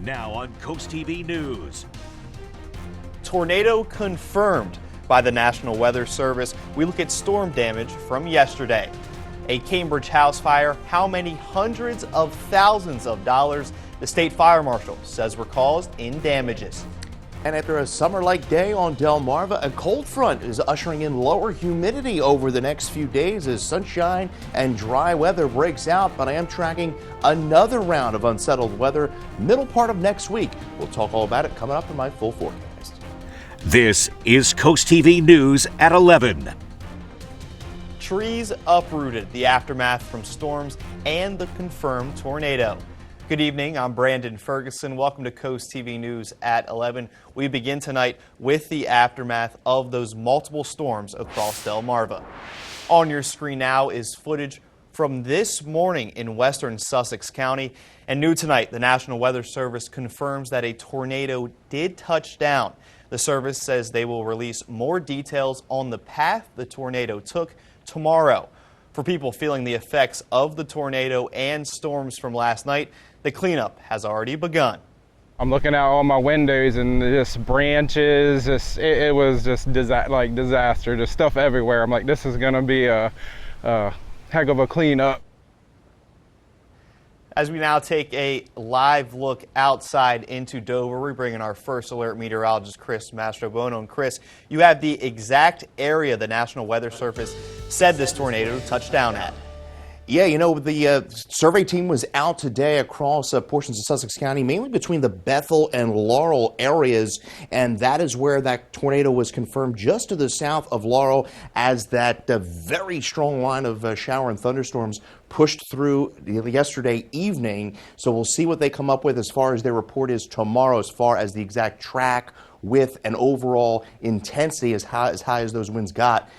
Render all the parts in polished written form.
Now on CoastTV News. Tornado confirmed by the National Weather Service. We look at storm damage from yesterday. A Cambridge house fire, how many hundreds of thousands of dollars the state fire marshal says were caused in damages. And after a summer-like day on Delmarva, a cold front is ushering in lower humidity over the next few days as sunshine and dry weather breaks out. But I am tracking another round of unsettled weather middle part of next week. We'll talk all about it coming up in my full forecast. This is CoastTV News at 11. Trees uprooted, the aftermath from storms and the confirmed tornado. Good evening, I'm Brandon Ferguson. Welcome to Coast TV News at 11. We begin tonight with the aftermath of those multiple storms across Delmarva. On your screen now is footage from this morning in western Sussex County. And new tonight, the National Weather Service confirms that a tornado did touch down. The service says they will release more details on the path the tornado took tomorrow. For people feeling the effects of the tornado and storms from last night, the cleanup has already begun. I'm looking out all my windows and just branches, it was just disaster, just stuff everywhere. I'm like, this is gonna be a heck of a cleanup. As we now take a live look outside into Dover, we bring in our first alert meteorologist, Chris Mastrobono. And Chris, you have the exact area the National Weather Service said this tornado touched down at. Yeah, you know, the survey team was out today across portions of Sussex County, mainly between the Bethel and Laurel areas, and that is where that tornado was confirmed just to the south of Laurel as that very strong line of shower and thunderstorms pushed through yesterday evening. So we'll see what they come up with as far as their report is tomorrow, as far as the exact track, width, and overall intensity as high as those winds got.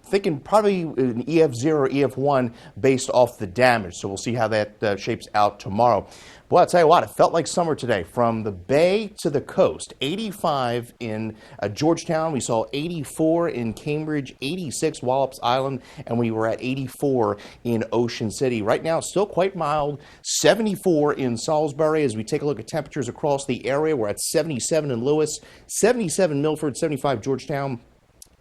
Thinking probably an EF0 or EF1 based off the damage. So we'll see how that shapes out tomorrow. Boy, I'll tell you what, it felt like summer today from the bay to the coast. 85 in Georgetown. We saw 84 in Cambridge, 86 Wallops Island, and we were at 84 in Ocean City. Right now, still quite mild. 74 in Salisbury. As we take a look at temperatures across the area, we're at 77 in Lewis, 77 Milford, 75 Georgetown,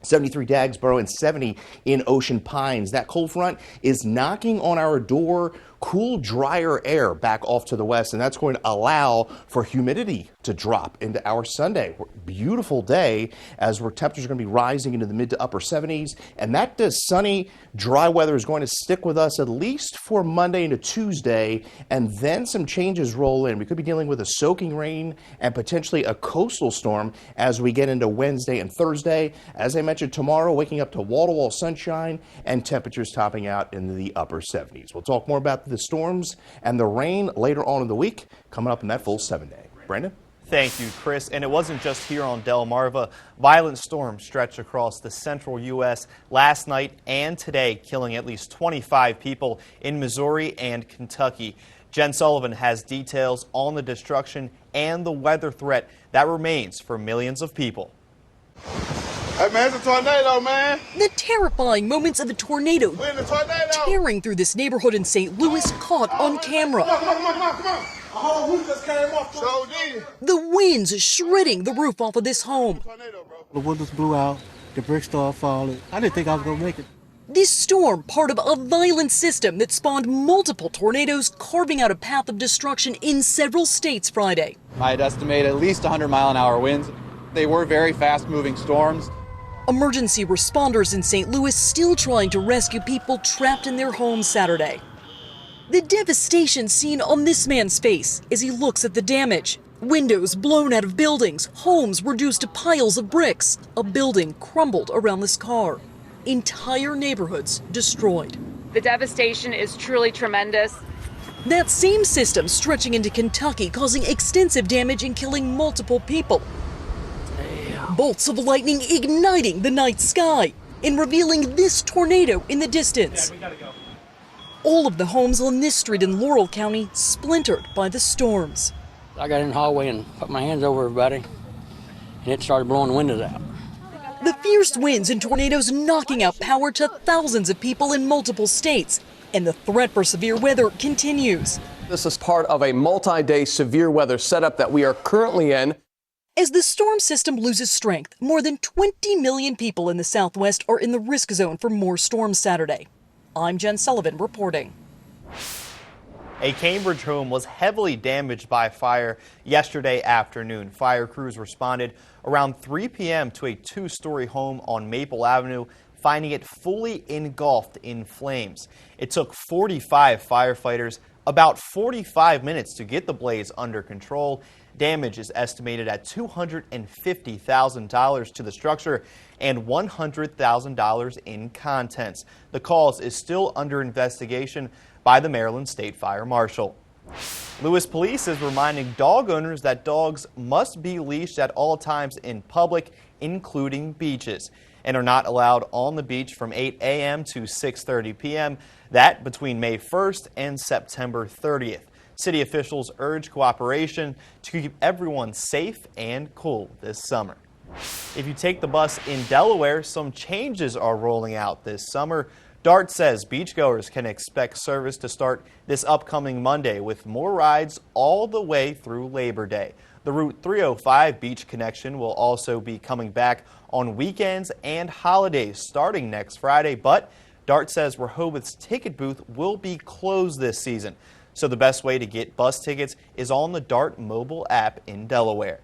73 Dagsboro, and 70 in Ocean Pines. That cold front is knocking on our door. Cool, drier air back off to the west, and that's going to allow for humidity to drop into our Sunday. Beautiful day as temperatures are going to be rising into the mid to upper 70s, and that sunny, dry weather is going to stick with us at least for Monday into Tuesday, and then some changes roll in. We could be dealing with a soaking rain and potentially a coastal storm as we get into Wednesday and Thursday. As I mentioned, tomorrow waking up to wall-to-wall sunshine and temperatures topping out in the upper 70s. We'll talk more about the storms and the rain later on in the week, coming up in that full 7-day. Brandon? Thank you, Chris. And it wasn't just here on Delmarva. Violent storms stretched across the central U.S. last night and today, killing at least 25 people in Missouri and Kentucky. Jen Sullivan has details on the destruction and the weather threat that remains for millions of people. Hey man, it's a tornado, man. The terrifying moments of a tornado tearing through this neighborhood in St. Louis caught on camera. Come on. A whole roof just came off. So did. The winds shredding the roof off of this home. The windows blew out, the bricks started falling. I didn't think I was going to make it. This storm, part of a violent system that spawned multiple tornadoes, carving out a path of destruction in several states Friday. I'd estimate at least 100-mile-an-hour winds. They were very fast-moving storms. Emergency responders in St. Louis still trying to rescue people trapped in their homes Saturday. The devastation seen on this man's face as he looks at the damage. Windows blown out of buildings, homes reduced to piles of bricks. A building crumbled around this car. Entire neighborhoods destroyed. The devastation is truly tremendous. That same system stretching into Kentucky, causing extensive damage and killing multiple people. Bolts of lightning igniting the night sky and revealing this tornado in the distance. All of the homes on this street in Laurel County splintered by the storms. I got in the hallway and put my hands over everybody, and it started blowing the windows out. The fierce winds and tornadoes knocking out power to thousands of people in multiple states, and the threat for severe weather continues. This is part of a multi-day severe weather setup that we are currently in. As the storm system loses strength, more than 20 million people in the Southwest are in the risk zone for more storms Saturday. I'm Jen Sullivan reporting. A Cambridge home was heavily damaged by fire yesterday afternoon. Fire crews responded around 3 p.m. to a two-story home on Maple Avenue, finding it fully engulfed in flames. It took 45 firefighters about 45 minutes to get the blaze under control. Damage is estimated at $250,000 to the structure and $100,000 in contents. The cause is still under investigation by the Maryland State Fire Marshal. Lewis Police is reminding dog owners that dogs must be leashed at all times in public, including beaches, and are not allowed on the beach from 8 a.m. to 6:30 p.m. That between May 1st and September 30th. City officials urge cooperation to keep everyone safe and cool this summer. If you take the bus in Delaware, some changes are rolling out this summer. DART says beachgoers can expect service to start this upcoming Monday with more rides all the way through Labor Day. The Route 305 beach connection will also be coming back on weekends and holidays starting next Friday, but DART says Rehoboth's ticket booth will be closed this season. So the best way to get bus tickets is on the DART mobile app in Delaware.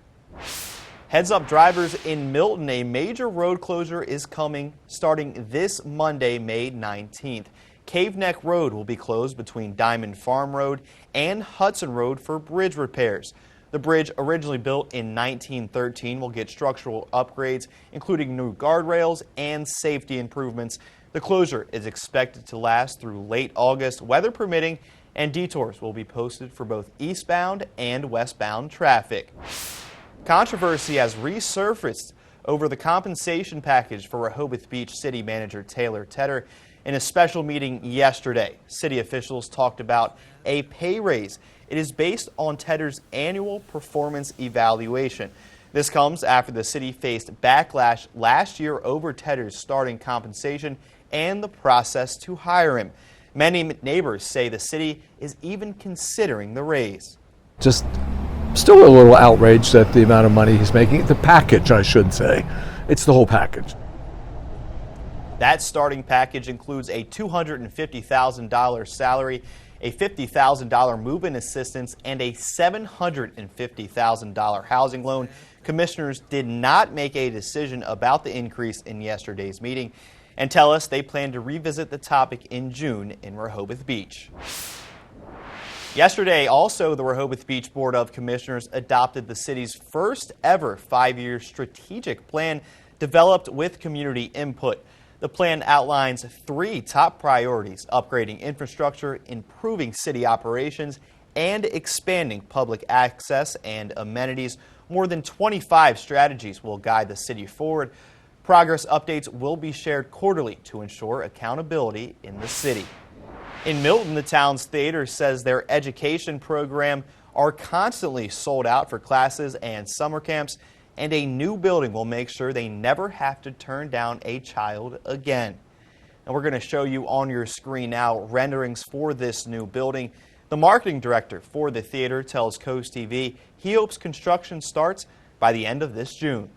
Heads up drivers in Milton, a major road closure is coming starting this Monday, May 19th. Cave Neck Road will be closed between Diamond Farm Road and Hudson Road for bridge repairs. The bridge, originally built in 1913, will get structural upgrades, including new guardrails and safety improvements. The closure is expected to last through late August, weather permitting, and detours will be posted for both eastbound and westbound traffic. Controversy has resurfaced over the compensation package for Rehoboth Beach City Manager Taylor Tedder. In a special meeting yesterday, city officials talked about a pay raise. It is based on Tedder's annual performance evaluation. This comes after the city faced backlash last year over Tedder's starting compensation and the process to hire him. Many neighbors say the city is even considering the raise. Just still a little outraged at the amount of money he's making. The package, I should say. It's the whole package. That starting package includes a $250,000 salary, a $50,000 move-in assistance, and a $750,000 housing loan. Commissioners did not make a decision about the increase in yesterday's meeting and tell us they plan to revisit the topic in June in Rehoboth Beach. Yesterday, also, the Rehoboth Beach Board of Commissioners adopted the city's first ever 5-year strategic plan developed with community input. The plan outlines 3 top priorities: upgrading infrastructure, improving city operations, and expanding public access and amenities. More than 25 strategies will guide the city forward. Progress updates will be shared quarterly to ensure accountability in the city. In Milton, the town's theater says their education program are constantly sold out for classes and summer camps, and a new building will make sure they never have to turn down a child again. And we're going to show you on your screen now renderings for this new building. The marketing director for the theater tells CoastTV he hopes construction starts by the end of this June.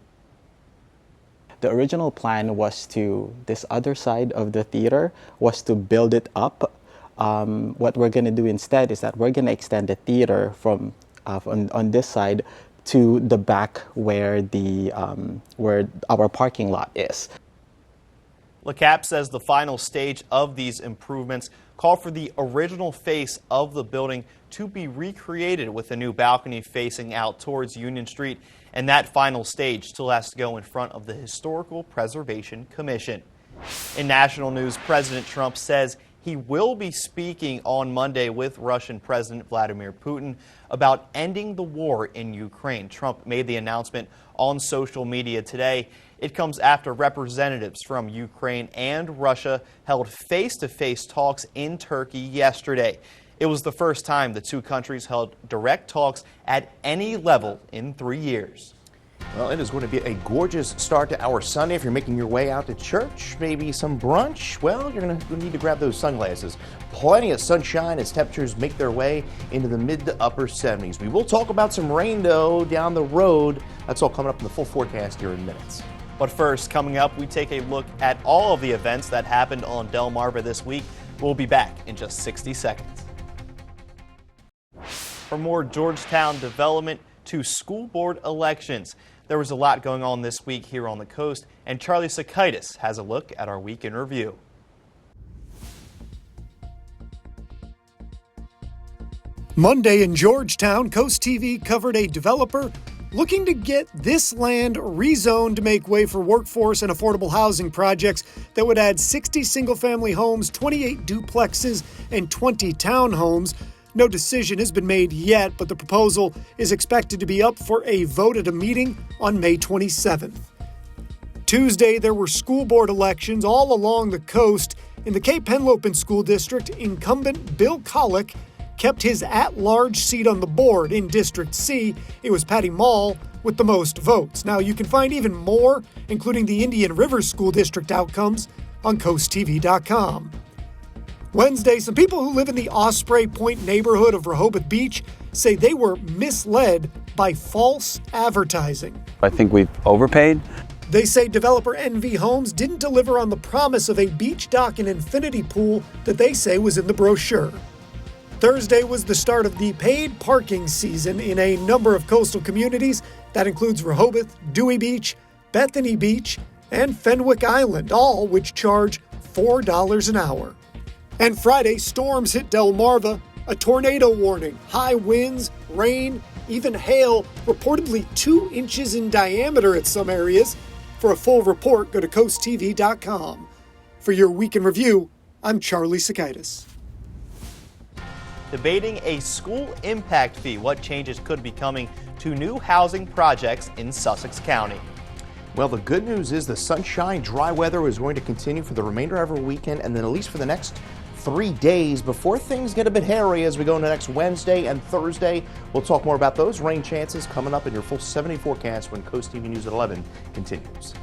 The original plan was to, this other side of the theater was to build it up. What we're going to do instead is that we're going to extend the theater from on this side to the back where where our parking lot is. LeCap says the final stage of these improvements call for the original face of the building to be recreated with a new balcony facing out towards Union Street, and that final stage still has to go in front of the Historical Preservation Commission. In national news, President Trump says he will be speaking on Monday with Russian President Vladimir Putin about ending the war in Ukraine. Trump made the announcement on social media today. It comes after representatives from Ukraine and Russia held face-to-face talks in Turkey yesterday. It was the first time the two countries held direct talks at any level in 3 years. Well, it is going to be a gorgeous start to our Sunday. If you're making your way out to church, maybe some brunch, well, you're going to need to grab those sunglasses. Plenty of sunshine as temperatures make their way into the mid to upper 70s. We will talk about some rain, though, down the road. That's all coming up in the full forecast here in minutes. But first, coming up, we take a look at all of the events that happened on Delmarva this week. We'll be back in just 60 seconds. For more Georgetown development to school board elections. There was a lot going on this week here on the coast, and Charlie Sakaitis has a look at our week in review. Monday in Georgetown, Coast TV covered a developer looking to get this land rezoned to make way for workforce and affordable housing projects that would add 60 single-family homes, 28 duplexes, and 20 townhomes. No decision has been made yet, but the proposal is expected to be up for a vote at a meeting on May 27th. Tuesday, there were school board elections all along the coast. In the Cape Henlopen School District, incumbent Bill Collick kept his at-large seat on the board. In District C, it was Patty Mall with the most votes. Now, you can find even more, including the Indian River School District outcomes, on CoastTV.com. Wednesday, some people who live in the Osprey Point neighborhood of Rehoboth Beach say they were misled by false advertising. I think we've overpaid. They say developer NV Homes didn't deliver on the promise of a beach dock and infinity pool that they say was in the brochure. Thursday was the start of the paid parking season in a number of coastal communities. That includes Rehoboth, Dewey Beach, Bethany Beach, and Fenwick Island, all which charge $4 an hour. And Friday, storms hit Delmarva, a tornado warning, high winds, rain, even hail, reportedly 2 inches in diameter at some areas. For a full report, go to CoastTV.com. For your Week in Review, I'm Charlie Sakaitis. Debating a school impact fee. What changes could be coming to new housing projects in Sussex County? Well, the good news is the sunshine, dry weather is going to continue for the remainder of our weekend and then at least for the next 3 days before things get a bit hairy as we go into next Wednesday and Thursday. We'll talk more about those rain chances coming up in your full 7-day forecast when Coast TV News at 11 continues.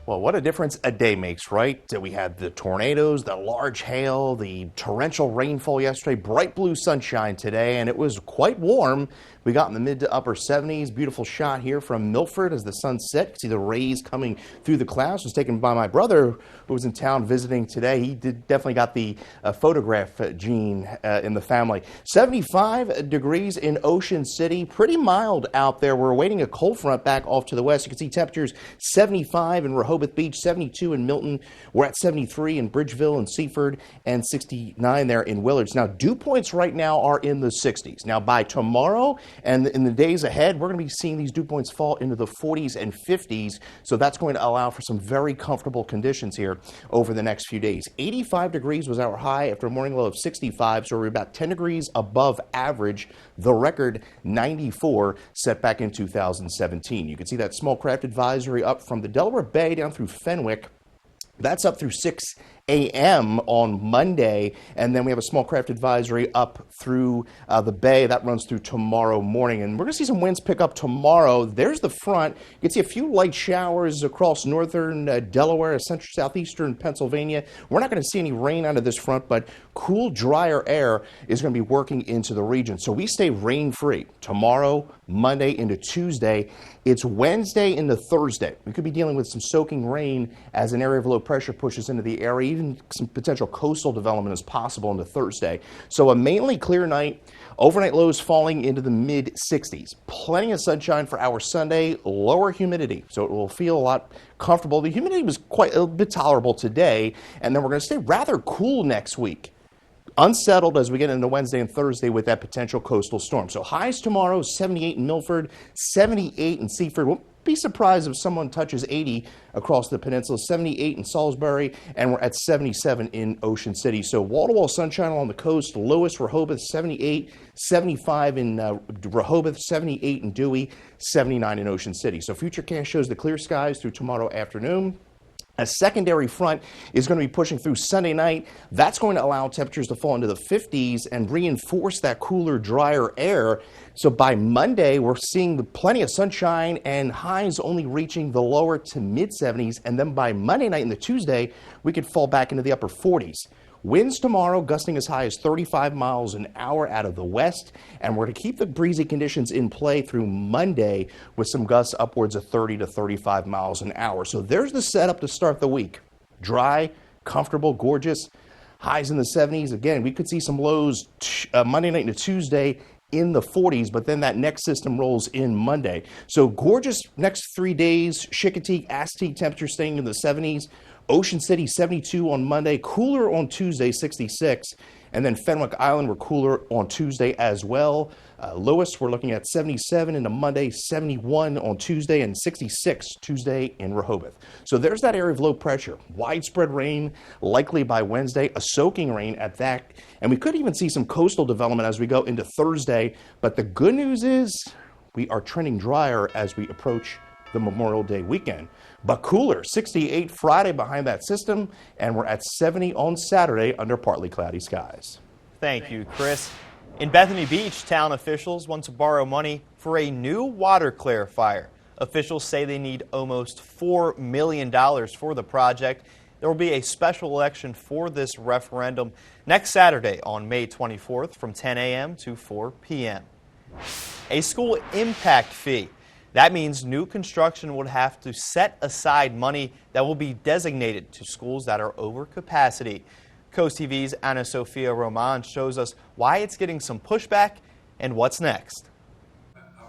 Well, what a difference a day makes, right? We had the tornadoes, the large hail, the torrential rainfall yesterday, bright blue sunshine today, and it was quite warm. We got in the mid to upper 70s. Beautiful shot here from Milford as the sun set. You can see the rays coming through the clouds. It was taken by my brother who was in town visiting today. He definitely got the photograph gene in the family. 75 degrees in Ocean City. Pretty mild out there. We're awaiting a cold front back off to the west. You can see temperatures 75 in Rehoboth Beach, 72 in Milton. We're at 73 in Bridgeville and Seaford, and 69 there in Willards. Now, dew points right now are in the 60s. Now, by tomorrow and in the days ahead, we're going to be seeing these dew points fall into the 40s and 50s. So that's going to allow for some very comfortable conditions here over the next few days. 85 degrees was our high after a morning low of 65. So we're about 10 degrees above average. The record 94 set back in 2017. You can see that small craft advisory up from the Delaware Bay down through Fenwick. That's up through 6 a.m. on Monday, and then we have a small craft advisory up through the bay. That runs through tomorrow morning, and we're going to see some winds pick up tomorrow. There's the front. You can see a few light showers across northern Delaware, central southeastern Pennsylvania. We're not going to see any rain out of this front, but cool, drier air is going to be working into the region. So we stay rain-free tomorrow, Monday into Tuesday. It's Wednesday into Thursday. We could be dealing with some soaking rain as an area of low pressure pushes into the area. Even some potential coastal development is possible into Thursday. So a mainly clear night, overnight lows falling into the mid-60s. Plenty of sunshine for our Sunday, lower humidity, so it will feel a lot comfortable. The humidity was quite a bit tolerable today, and then we're going to stay rather cool next week. Unsettled as we get into Wednesday and Thursday with that potential coastal storm. So highs tomorrow, 78 in Milford, 78 in Seaford. Won't be surprised if someone touches 80 across the peninsula, 78 in Salisbury, and we're at 77 in Ocean City. So wall-to-wall sunshine along the coast. Lowest Rehoboth, 78, 75 in Rehoboth, 78 in Dewey, 79 in Ocean City. So Futurecast shows the clear skies through tomorrow afternoon. A secondary front is going to be pushing through Sunday night. That's going to allow temperatures to fall into the 50s and reinforce that cooler, drier air. So by Monday, we're seeing plenty of sunshine and highs only reaching the lower to mid 70s. And then by Monday night and the Tuesday, we could fall back into the upper 40s. Winds tomorrow gusting as high as 35 miles an hour out of the west, and we're to keep the breezy conditions in play through Monday with some gusts upwards of 30 to 35 miles an hour. So there's the setup to start the week. Dry, comfortable, gorgeous, highs in the 70s. Again, we could see some lows Monday night into Tuesday in the 40s, but then that next system rolls in Monday. So gorgeous next 3 days. Chincoteague, Assateague temperature staying in the 70s. Ocean City 72 on Monday, cooler on Tuesday 66, and then Fenwick Island we're cooler on Tuesday as well. Lewis we're looking at 77 into Monday, 71 on Tuesday, and 66 Tuesday in Rehoboth. So there's that area of low pressure. Widespread rain likely by Wednesday, a soaking rain at that, and we could even see some coastal development as we go into Thursday. But the good news is we are trending drier as we approach the Memorial Day weekend. But cooler, 68 Friday behind that system, and we're at 70 on Saturday under partly cloudy skies. Thank you, Chris. In Bethany Beach, town officials want to borrow money for a new water clarifier. Officials say they need almost $4 million for the project. There will be a special election for this referendum next Saturday on May 24th from 10 a.m. to 4 p.m. A school impact fee. That means new construction would have to set aside money that will be designated to schools that are over capacity. Coast TV's Ana Sofia Roman shows us why it's getting some pushback and what's next.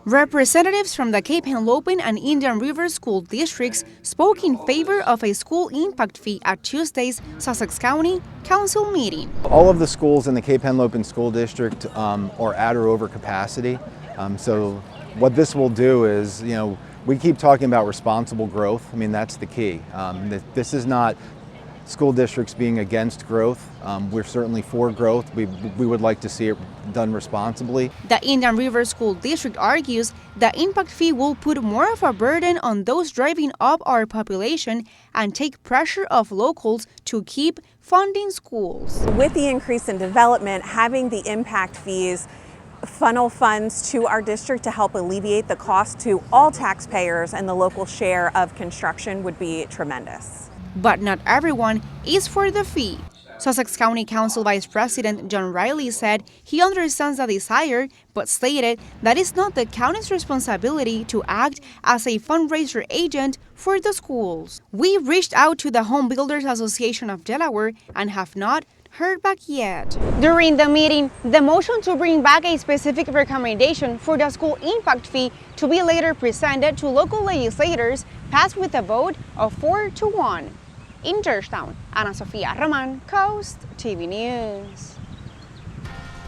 Representatives from the Cape Henlopen and Indian River school districts spoke in favor of a school impact fee at Tuesday's Sussex County Council meeting. All of the schools in the Cape Henlopen School District are at or over capacity. So what this will do is, we keep talking about responsible growth. I mean, that's the key. This is not school districts being against growth. We're certainly for growth. We would like to see it done responsibly. The Indian River School District argues the impact fee will put more of a burden on those driving up our population and take pressure off locals to keep funding schools. With the increase in development, having the impact fees funnel funds to our district to help alleviate the cost to all taxpayers and the local share of construction would be tremendous. But not everyone is for the fee. Sussex County Council Vice President John Riley said he understands the desire, but stated that it's not the county's responsibility to act as a fundraiser agent for the schools. We reached out to the Home Builders Association of Delaware and have not heard back yet. During the meeting, the motion to bring back a specific recommendation for the school impact fee to be later presented to local legislators passed with a vote of 4-1. In Georgetown, Ana Sofia Roman, Coast TV News.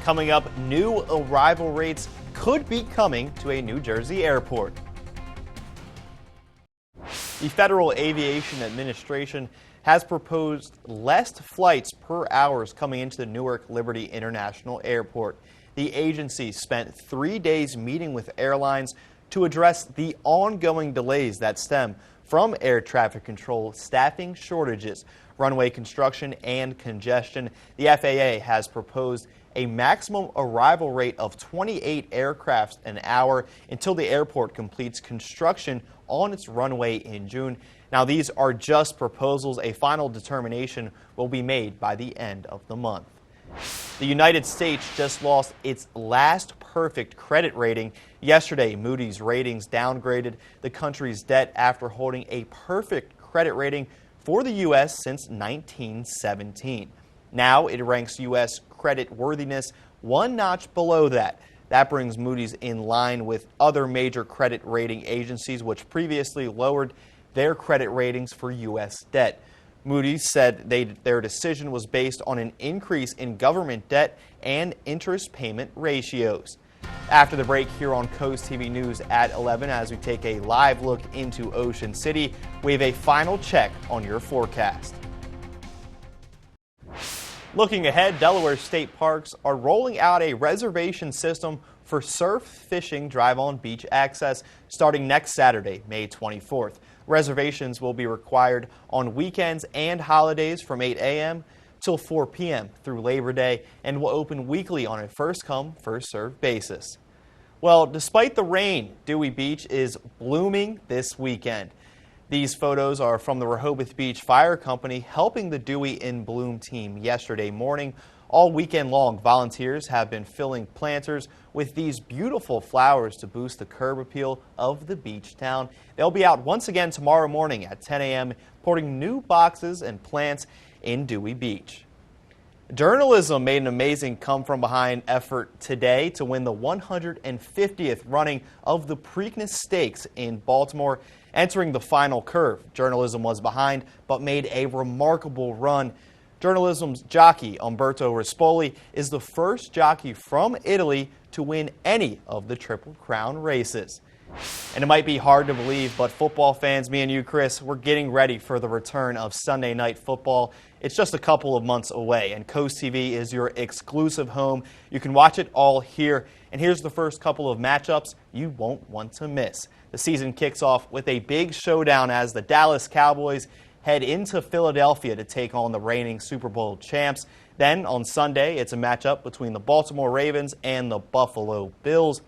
Coming up, new arrival rates could be coming to a New Jersey airport. The Federal Aviation Administration has proposed less flights per hour coming into the Newark Liberty International Airport. The agency spent 3 days meeting with airlines to address the ongoing delays that stem from air traffic control, staffing shortages, runway construction, and congestion. The FAA has proposed a maximum arrival rate of 28 aircraft an hour until the airport completes construction on its runway in June. Now, these are just proposals. A final determination will be made by the end of the month. The United States just lost its last perfect credit rating. Yesterday, Moody's Ratings downgraded the country's debt after holding a perfect credit rating for the U.S. since 1917. Now it ranks U.S. credit worthiness one notch below that. That brings Moody's in line with other major credit rating agencies, which previously lowered their credit ratings for U.S. debt. Moody's said their decision was based on an increase in government debt and interest payment ratios. After the break here on Coast TV News at 11, as we take a live look into Ocean City, we have a final check on your forecast. Looking ahead, Delaware state parks are rolling out a reservation system for surf, fishing, drive-on beach access starting next Saturday, May 24th. Reservations will be required on weekends and holidays from 8 a.m. till 4 p.m. through Labor Day and will open weekly on a first-come, first-served basis. Well, despite the rain, Dewey Beach is blooming this weekend. These photos are from the Rehoboth Beach Fire Company helping the Dewey in Bloom team yesterday morning. All weekend long, volunteers have been filling planters with these beautiful flowers to boost the curb appeal of the beach town. They'll be out once again tomorrow morning at 10 a.m. pouring new boxes and plants in Dewey Beach. Journalism made an amazing come-from-behind effort today to win the 150th running of the Preakness Stakes in Baltimore. Entering the final curve, journalism was behind but made a remarkable run. Journalism's jockey Umberto Rispoli is the first jockey from Italy to win any of the Triple Crown races. And it might be hard to believe, but football fans, me and you, Chris, we're getting ready for the return of Sunday Night Football. It's just a couple of months away, and CoastTV is your exclusive home. You can watch it all here. And here's the first couple of matchups you won't want to miss. The season kicks off with a big showdown as the Dallas Cowboys head into Philadelphia to take on the reigning Super Bowl champs. Then on Sunday, it's a matchup between the Baltimore Ravens and the Buffalo Bills.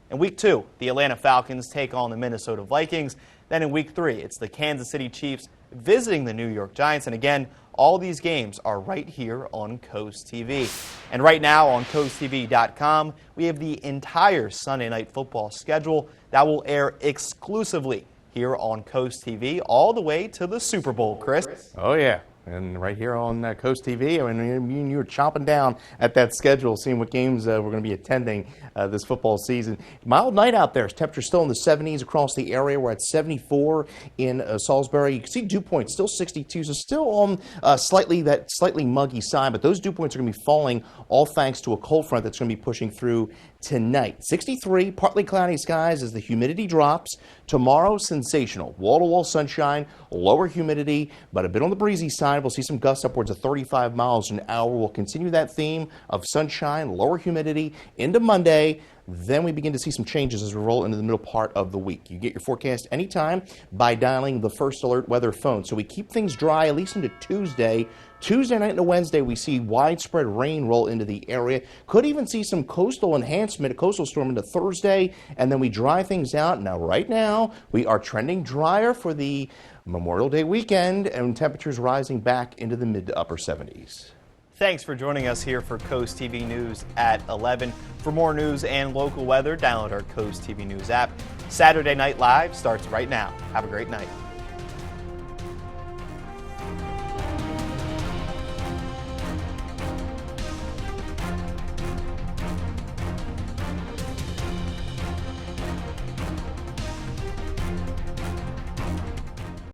In Week 2, the Atlanta Falcons take on the Minnesota Vikings. Then in Week 3, it's the Kansas City Chiefs visiting the New York Giants. And again, all these games are right here on CoastTV. And right now on CoastTV.com, we have the entire Sunday Night Football schedule that will air exclusively here on CoastTV all the way to the Super Bowl, Chris. Oh, yeah. And right here on CoastTV, I mean, you were chomping down at that schedule, seeing what games we're going to be attending this football season. Mild night out there. Temperatures still in the 70s across the area. We're at 74 in Salisbury. You can see dew points still 62, so still on slightly muggy side. But those dew points are going to be falling, all thanks to a cold front that's going to be pushing through tonight. 63, partly cloudy skies as the humidity drops. Tomorrow, sensational. Wall-to-wall sunshine, lower humidity, but a bit on the breezy side. We'll see some gusts upwards of 35 miles an hour. We'll continue that theme of sunshine, lower humidity into Monday. Then we begin to see some changes as we roll into the middle part of the week. You get your forecast anytime by dialing the First Alert weather phone. So we keep things dry at least into Tuesday. Tuesday night into Wednesday, we see widespread rain roll into the area. Could even see some coastal enhancement, a coastal storm into Thursday, and then we dry things out. Now, right now, we are trending drier for the Memorial Day weekend, and temperatures rising back into the mid to upper 70s. Thanks for joining us here for Coast TV News at 11. For more news and local weather, download our Coast TV News app. Saturday Night Live starts right now. Have a great night.